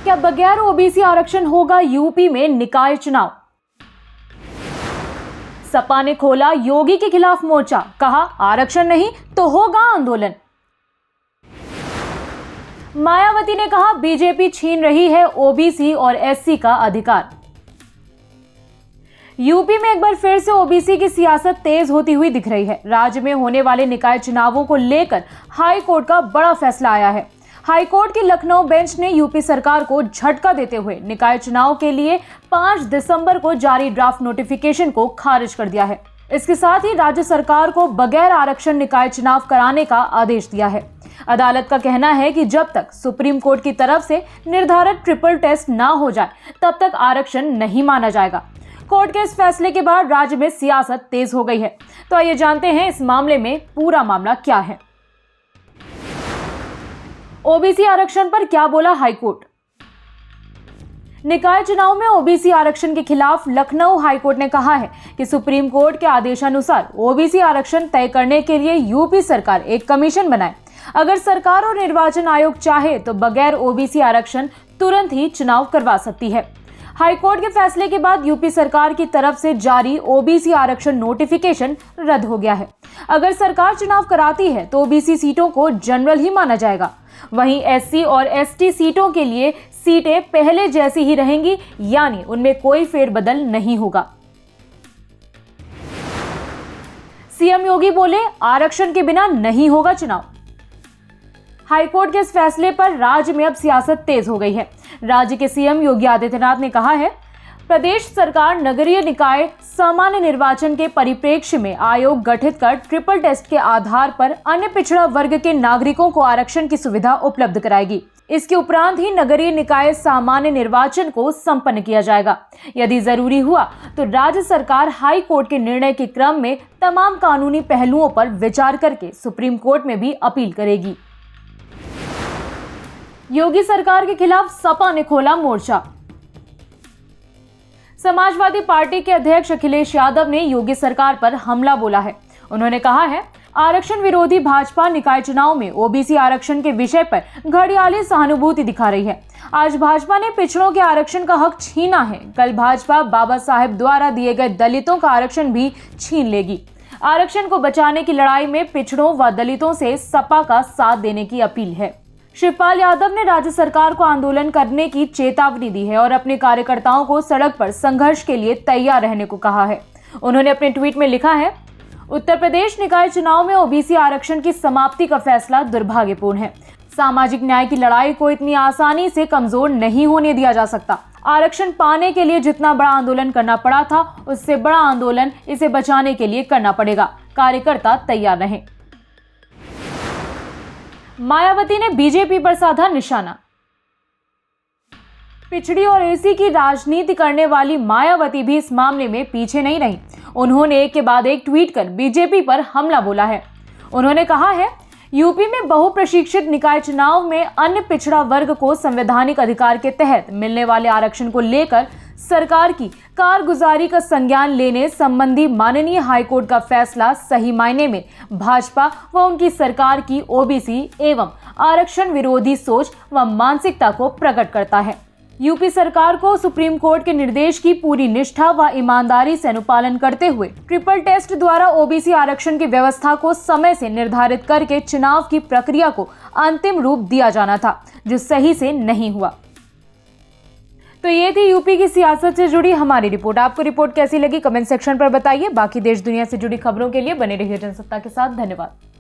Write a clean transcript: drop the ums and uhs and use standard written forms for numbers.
क्या बगैर ओबीसी आरक्षण होगा यूपी में निकाय चुनाव? सपा ने खोला योगी के खिलाफ मोर्चा, कहा आरक्षण नहीं तो होगा आंदोलन। मायावती ने कहा बीजेपी छीन रही है ओबीसी और एससी का अधिकार। यूपी में एक बार फिर से ओबीसी की सियासत तेज होती हुई दिख रही है। राज्य में होने वाले निकाय चुनावों को लेकर हाई कोर्ट का बड़ा फैसला आया है। हाई कोर्ट की लखनऊ बेंच ने यूपी सरकार को झटका देते हुए निकाय चुनाव के लिए 5 दिसंबर को जारी ड्राफ्ट नोटिफिकेशन को खारिज कर दिया है। इसके साथ ही राज्य सरकार को बगैर आरक्षण निकाय चुनाव कराने का आदेश दिया है। अदालत का कहना है कि जब तक सुप्रीम कोर्ट की तरफ से निर्धारित ट्रिपल टेस्ट ना हो जाए तब तक आरक्षण नहीं माना जाएगा। कोर्ट के इस फैसले के बाद राज्य में सियासत तेज हो गई है। तो आइए जानते हैं इस मामले में पूरा मामला क्या है। ओबीसी आरक्षण पर क्या बोला हाईकोर्ट? निकाय चुनाव में ओबीसी आरक्षण के खिलाफ लखनऊ हाईकोर्ट ने कहा है कि सुप्रीम कोर्ट के आदेशानुसार ओबीसी आरक्षण तय करने के लिए यूपी सरकार एक कमीशन बनाए। अगर सरकार और निर्वाचन आयोग चाहे तो बगैर ओबीसी आरक्षण तुरंत ही चुनाव करवा सकती है। हाईकोर्ट के फैसले के बाद यूपी सरकार की तरफ से जारी ओबीसी आरक्षण नोटिफिकेशन रद्द हो गया है। अगर सरकार चुनाव कराती है तो ओबीसी सीटों को जनरल ही माना जाएगा। वहीं एससी और एसटी सीटों के लिए सीटें पहले जैसी ही रहेंगी, यानी उनमें कोई फेरबदल नहीं होगा। सीएम योगी बोले आरक्षण के बिना नहीं होगा चुनाव। हाईकोर्ट के इस फैसले पर राज्य में अब सियासत तेज हो गई है। राज्य के सीएम योगी आदित्यनाथ ने कहा है प्रदेश सरकार नगरीय निकाय सामान्य निर्वाचन के परिप्रेक्ष्य में आयोग गठित कर ट्रिपल टेस्ट के आधार पर अन्य पिछड़ा वर्ग के नागरिकों को आरक्षण की सुविधा उपलब्ध कराएगी। इसके उपरांत ही नगरीय निकाय सामान्य निर्वाचन को संपन्न किया जाएगा। यदि जरूरी हुआ तो राज्य सरकार हाई कोर्ट के निर्णय के क्रम में तमाम कानूनी पहलुओं पर विचार करके सुप्रीम कोर्ट में भी अपील करेगी। योगी सरकार के खिलाफ सपा ने खोला मोर्चा। समाजवादी पार्टी के अध्यक्ष अखिलेश यादव ने योगी सरकार पर हमला बोला है। उन्होंने कहा है आरक्षण विरोधी भाजपा निकाय चुनाव में ओबीसी आरक्षण के विषय पर घड़ियाली सहानुभूति दिखा रही है। आज भाजपा ने पिछड़ों के आरक्षण का हक छीना है, कल भाजपा बाबा साहेब द्वारा दिए गए दलितों का आरक्षण भी छीन लेगी। आरक्षण को बचाने की लड़ाई में पिछड़ों व दलितों से सपा का साथ देने की अपील है। शिवपाल यादव ने राज्य सरकार को आंदोलन करने की चेतावनी दी है और अपने कार्यकर्ताओं को सड़क पर संघर्ष के लिए तैयार रहने को कहा है। उन्होंने अपने ट्वीट में लिखा है उत्तर प्रदेश निकाय चुनाव में ओबीसी आरक्षण की समाप्ति का फैसला दुर्भाग्यपूर्ण है। सामाजिक न्याय की लड़ाई को इतनी आसानी से कमजोर नहीं होने दिया जा सकता। आरक्षण पाने के लिए जितना बड़ा आंदोलन करना पड़ा था उससे बड़ा आंदोलन इसे बचाने के लिए करना पड़ेगा। कार्यकर्ता तैयार रहें। मायावती ने बीजेपी पर साधा निशाना। पिछड़ी और एसी की राजनीति करने वाली मायावती भी इस मामले में पीछे नहीं रही। उन्होंने एक के बाद एक ट्वीट कर बीजेपी पर हमला बोला है। उन्होंने कहा है यूपी में बहुप्रशिक्षित निकाय चुनाव में अन्य पिछड़ा वर्ग को संवैधानिक अधिकार के तहत मिलने वाले आरक्षण को लेकर सरकार की कारगुजारी का संज्ञान लेने संबंधी माननीय हाईकोर्ट का फैसला सही मायने में भाजपा व उनकी सरकार की ओबीसी एवं आरक्षण विरोधी सोच व मानसिकता को प्रकट करता है। यूपी सरकार को सुप्रीम कोर्ट के निर्देश की पूरी निष्ठा व ईमानदारी से अनुपालन करते हुए ट्रिपल टेस्ट द्वारा ओबीसी आरक्षण की व्यवस्था को समय से निर्धारित करके चुनाव की प्रक्रिया को अंतिम रूप दिया जाना था, जो सही से नहीं हुआ। तो ये थी यूपी की सियासत से जुड़ी हमारी रिपोर्ट। आपको रिपोर्ट कैसी लगी कमेंट सेक्शन पर बताइए। बाकी देश दुनिया से जुड़ी खबरों के लिए बने रहिए जनसत्ता के साथ। धन्यवाद।